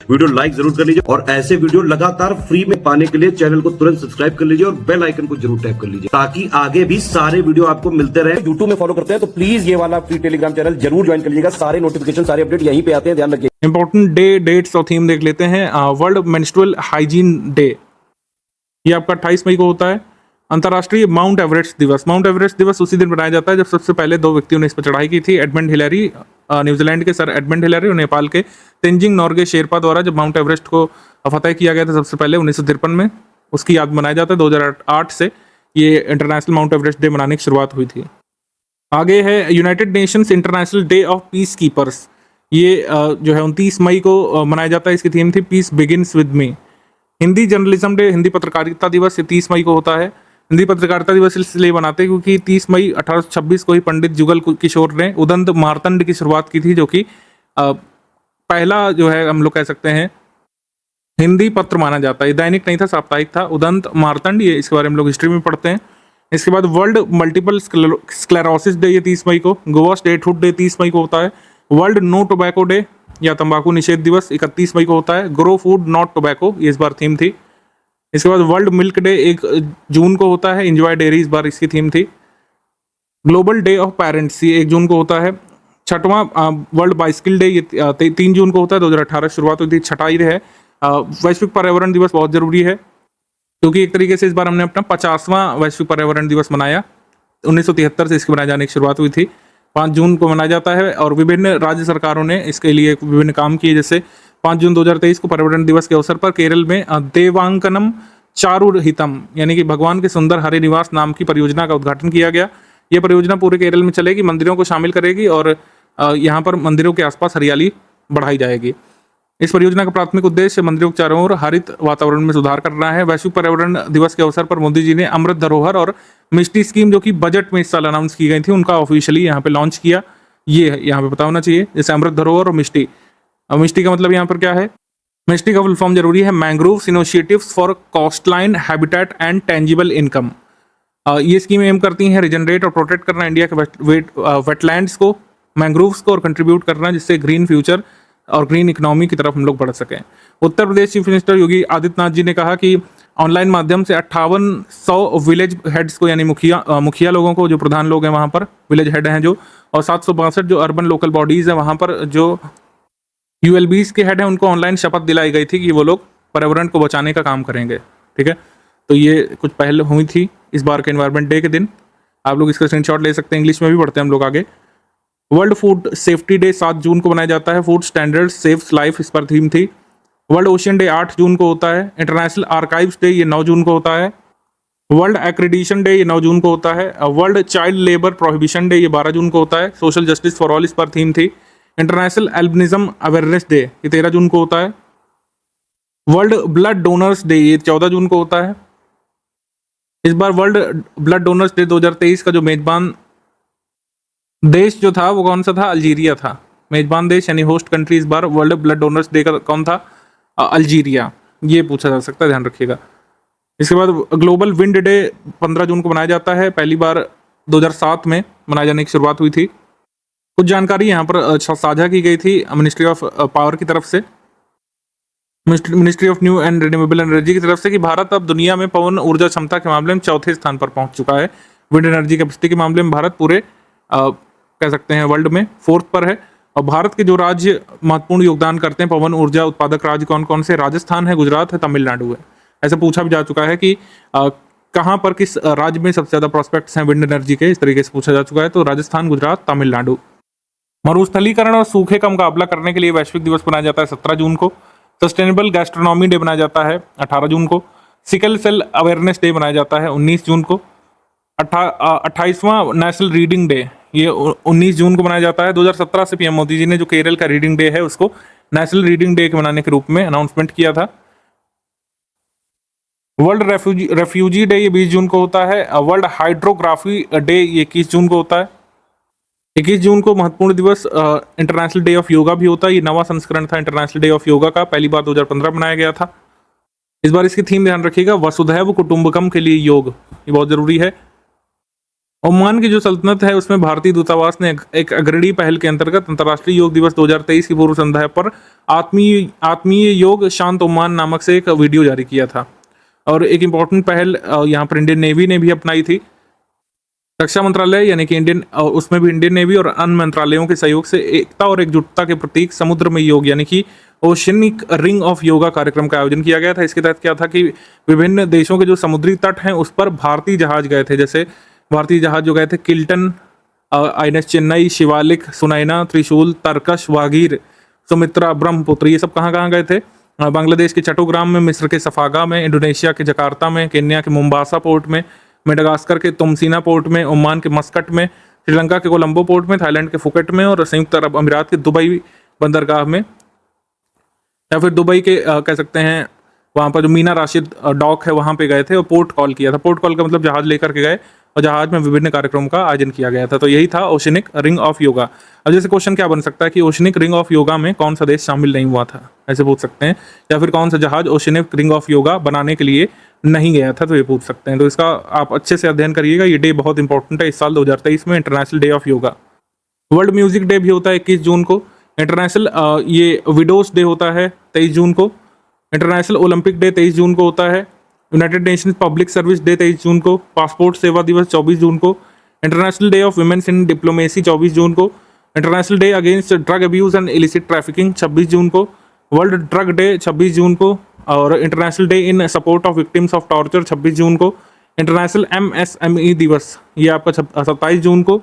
Video like जरूर कर लीजिए और ऐसे वीडियो लगातार फ्री में पाने के लिए चैनल को तुरंत सब्सक्राइब कर लीजिए और बेल आइकन को जरूर टैप कर लीजिए ताकि आगे भी सारे वीडियो आपको मिलते रहे। यूट्यूब में फॉलो करते हैं तो प्लीज ये वाला फ्री टेलीग्राम चैनल जरूर ज्वाइन कर लीजिएगा। सारे नोटिफिकेशन सारे अपडेट यहीं पे आते हैं, ध्यान रखिए। इंपॉर्टेंट डे डेट्स और थीम देख लेते हैं। वर्ल्ड मेंस्ट्रुअल हाइजीन डे, ये आपका 28 मई को होता है। अंतर्राष्ट्रीय माउंट एवरेस्ट दिवस, माउंट एवरेस्ट दिवस उसी दिन मनाया जाता है जब सबसे पहले दो व्यक्तियों ने इस पर चढ़ाई की थी। एडमंड हिलरी, न्यूजीलैंड के सर एडमंड हिलरी और नेपाल के तेंजिंग नोर्गे शेरपा द्वारा जब माउंट एवरेस्ट को फतेह किया गया था सबसे पहले 1953 में, उसकी याद मनाया जाता है। 2008 से ये इंटरनेशनल माउंट एवरेस्ट डे मनाने की शुरुआत हुई थी। आगे है United Nations international day of peace keepers, ये जो है 29 मई को मनाया जाता है। इसकी थीम थी peace begins with me. Hindi journalism day, Hindi पत्रकारिता दिवस, ये 30 मई को होता है। हिंदी पत्रकारिता दिवस इसलिए मनाते हैं क्योंकि 30 मई 1826 को ही पंडित जुगल किशोर ने उदंत मार्तंड की शुरुआत की थी, जो कि पहला जो है हम लोग कह सकते हैं हिंदी पत्र माना जाता है। दैनिक नहीं था, साप्ताहिक था। उदंत मार्तंड, ये इसके बारे में लोग हिस्ट्री में पढ़ते हैं। इसके बाद वर्ल्ड मल्टीपल स्क्लेरोसिस डे, ये 30 मई को। गोवा स्टेटहुड डे 30 मई को होता है। वर्ल्ड नो टोबैको डे या तंबाकू निषेध दिवस 31 मई को होता है। ग्रो फूड नॉट टोबैको, ये इस बार थीम थी। इसके बाद वर्ल्ड मिल्क डे 1 जून को होता है। एंजॉय डेयरी इस बार इसकी थीम थी। ग्लोबल डे ऑफ पेरेंट्स, ये 1 जून को होता है। छठवां वर्ल्ड बाइसिकल डे, ये 3 जून को होता है। 2018 शुरुआत हुई थी। छठा ये है वैश्विक पर्यावरण दिवस, बहुत जरूरी है क्योंकि एक तरीके से इस बार हमने अपना 50वां वैश्विक पर्यावरण दिवस मनाया। 1973 से इसके मनाए जाने की शुरुआत हुई थी। 5 जून को मनाया जाता है और विभिन्न राज्य सरकारों ने इसके लिए विभिन्न काम किए। जैसे 5 जून 2023 को पर्यावरण दिवस के अवसर पर केरल में देवांकनम चारुहितम यानी कि भगवान के सुंदर हरे निवास नाम की परियोजना का उद्घाटन किया गया। ये परियोजना पूरे केरल में चलेगी, मंदिरों को शामिल करेगी और यहाँ पर मंदिरों के आसपास हरियाली बढ़ाई जाएगी। इस परियोजना का प्राथमिक उद्देश्य मंदिरों के चारों ओर हरित वातावरण में सुधार करना है। वैश्विक पर्यावरण दिवस के अवसर पर मोदी जी ने अमृत धरोहर और मिष्टी स्कीम, जो कि बजट में इस साल अनाउंस की गई थी, उनका ऑफिशियली यहाँ पे लॉन्च किया। ये यहाँ पे पता होना चाहिए। जैसे अमृत धरोहर और मिष्टी, मिष्टी का मतलब यहाँ पर क्या है? मिष्टी का फुल फॉर्म जरूरी है, mangroves initiatives for coastline habitat and tangible income. ये स्कीम एम करती हैं रिजनरेट और प्रोटेक्ट करना इंडिया के वेटलैंड्स को, मैंग्रोव्स को और कंट्रीब्यूट करना, जिससे ग्रीन फ्यूचर और ग्रीन इकोनॉमी की तरफ हम लोग बढ़ सकें। उत्तर प्रदेश चीफ मिनिस्टर योगी आदित्यनाथ जी ने कहा कि ऑनलाइन माध्यम से 5800 विलेज हेड्स को, यानी मुखिया लोगों को, जो प्रधान लोग हैं वहाँ पर विलेज हेड हैं जो, और 762 जो अर्बन लोकल बॉडीज़ हैं वहाँ पर जो ULBs के हेड हैं, उनको ऑनलाइन शपथ दिलाई गई थी कि वो लोग पर्यावरण को बचाने का काम करेंगे। ठीक है, तो ये कुछ पहल हुई थी इस बार के एनवायरनमेंट डे के दिन। आप लोग इसका स्क्रीनशॉट ले सकते हैं, इंग्लिश में भी पढ़ते हैं हम लोग आगे। वर्ल्ड फूड सेफ्टी डे 7 जून को मनाया जाता है। फूड स्टैंडर्ड सेव्स लाइफ इस पर थीम थी। वर्ल्ड ओशियन डे 8 जून को होता है। इंटरनेशनल आर्काइव्स डे, ये 9 जून को होता है। वर्ल्ड एक्रेडिशन डे, ये 9 जून को होता है। World child labour prohibition day, ये 12 जून को होता है। सोशल जस्टिस फॉर ऑल इस पर थीम थी। इंटरनेशनल एल्बिनिज्म अवेयरनेस डे, ये 13 जून को होता है। वर्ल्ड ब्लड डोनर्स डे, ये 14 जून को होता है। इस बार वर्ल्ड ब्लड डोनर्स डे 2023 का जो मेजबान देश जो था वो कौन सा था? अल्जीरिया था। मेजबान देश यानी होस्ट कंट्री इस बार वर्ल्ड ब्लड डोनर्स डे का कौन था? अल्जीरिया। ये पूछा जा सकता है, ध्यान रखिएगा। इसके बाद ग्लोबल विंड डे 15 जून को मनाया जाता है। पहली बार 2007 में मनाए जाने की शुरुआत हुई थी। कुछ जानकारी यहाँ पर साझा की गई थी मिनिस्ट्री ऑफ पावर की तरफ से, ministry of new and renewable energy की तरफ से, कि भारत अब दुनिया में पवन ऊर्जा क्षमता के मामले में 4थे स्थान पर पहुंच चुका है। विंड एनर्जी कैपेसिटी के मामले में भारत पूरे कह सकते हैं वर्ल्ड में 4th पर है। और भारत के जो राज्य महत्वपूर्ण योगदान करते हैं पवन ऊर्जा उत्पादक राज्य कौन कौन से? राजस्थान है, गुजरात है, तमिलनाडु है। ऐसा पूछा भी जा चुका है कि कहाँ पर किस राज्य में सबसे ज़्यादा प्रोस्पेक्ट्स हैं विंड एनर्जी के, इस तरीके से पूछा जा चुका है। तो राजस्थान, गुजरात, तमिलनाडु। मरुस्थलीकरण और सूखे का मुकाबला करने के लिए वैश्विक दिवस मनाया जाता है 17 जून को। सस्टेनेबल गैस्ट्रोनॉमी डे मनाया जाता है 18 जून को। सिकल सेल अवेयरनेस डे मनाया जाता है 19 जून को। 28वां नेशनल रीडिंग डे, ये 19 जून को मनाया जाता है। 2017 से पीएम मोदी जी ने जो केरल का रीडिंग डे है उसको नेशनल रीडिंग डे के मनाने के रूप में अनाउंसमेंट किया था। वर्ल्ड रेफ्यूजी डे, ये 20 जून को होता है। वर्ल्ड हाइड्रोग्राफी डे, ये 21 जून को होता है। 21 जून को महत्वपूर्ण दिवस इंटरनेशनल डे ऑफ योगा भी होता है। ये 9वां संस्करण था इंटरनेशनल डे ऑफ योगा का, पहली बार 2015 बनाया गया था। इस बार इसकी थीम ध्यान रखिएगा, वसुधैव कुटुंबकम के लिए योग, ये बहुत जरूरी है। ओमान की जो सल्तनत है उसमें भारतीय दूतावास ने एक अग्रणी पहल के अंतर्गत अंतर्राष्ट्रीय योग दिवस 2023 की पूर्व संध्या पर आत्मीय योग शांत ओमान नामक से एक वीडियो जारी किया था। और एक इम्पॉर्टेंट पहल यहाँ पर इंडियन नेवी ने भी अपनाई थी। रक्षा मंत्रालय यानी कि उसमें भी इंडियन नेवी और अन्य मंत्रालयों के सहयोग से एकता और एकजुटता के प्रतीक समुद्र में योग यानी कि ओशनिक रिंग ऑफ योगा कार्यक्रम का आयोजन किया गया था। इसके तहत क्या था कि विभिन्न देशों के जो समुद्री तट हैं उस पर भारतीय जहाज गए थे। जैसे भारतीय जहाज जो गए थे किल्टन, आईएनएस चेन्नई, शिवालिक, सुनैना, त्रिशूल, तरकश, वागीर, सुमित्रा, ब्रह्मपुत्र, ये सब कहाँ कहाँ गए थे? बांग्लादेश के चट्टोग्राम में, मिस्र के सफागा में, इंडोनेशिया के जकार्ता में, केन्या के मुम्बासा पोर्ट में, मेडागास्कर के तुमसीना पोर्ट में, ओमान के मस्कट में, श्रीलंका के कोलंबो पोर्ट में, थाईलैंड के फुकेट में और संयुक्त अरब अमीरात के दुबई बंदरगाह में, या फिर दुबई के कह सकते हैं वहाँ पर जो मीना राशिद डॉक है वहाँ पे गए थे और पोर्ट कॉल किया था। पोर्ट कॉल का मतलब जहाज लेकर के गए और जहाज में विभिन्न कार्यक्रमों का आयोजन किया गया था। तो यही था ओशनिक रिंग ऑफ योगा। अब जैसे क्वेश्चन क्या बन सकता है कि ओशनिक रिंग ऑफ योगा में कौन सा देश शामिल नहीं हुआ था, ऐसे पूछ सकते हैं। या फिर कौन सा जहाज ओशनिक रिंग ऑफ योगा बनाने के लिए नहीं गया था, तो ये पूछ सकते हैं। तो इसका आप अच्छे से अध्ययन करिएगा, ये डे बहुत इंपॉर्टेंट है इस साल 2023 में, international day of yoga. World music day भी होता है 21 जून को। इंटरनेशनल ये विडोज डे होता है 23 जून को। इंटरनेशनल ओलंपिक डे 23 जून को होता है। United Nations public service day 23 जून को। पासपोर्ट सेवा दिवस 24 जून को। International day of women's in diplomacy 24 जून को। International day against drug abuse and illicit trafficking 26 जून को। वर्ल्ड ड्रग डे 26 जून को। और international day in support of victims of torture 26 जून को। इंटरनेशनल MSME दिवस ये आपका 27 जून को।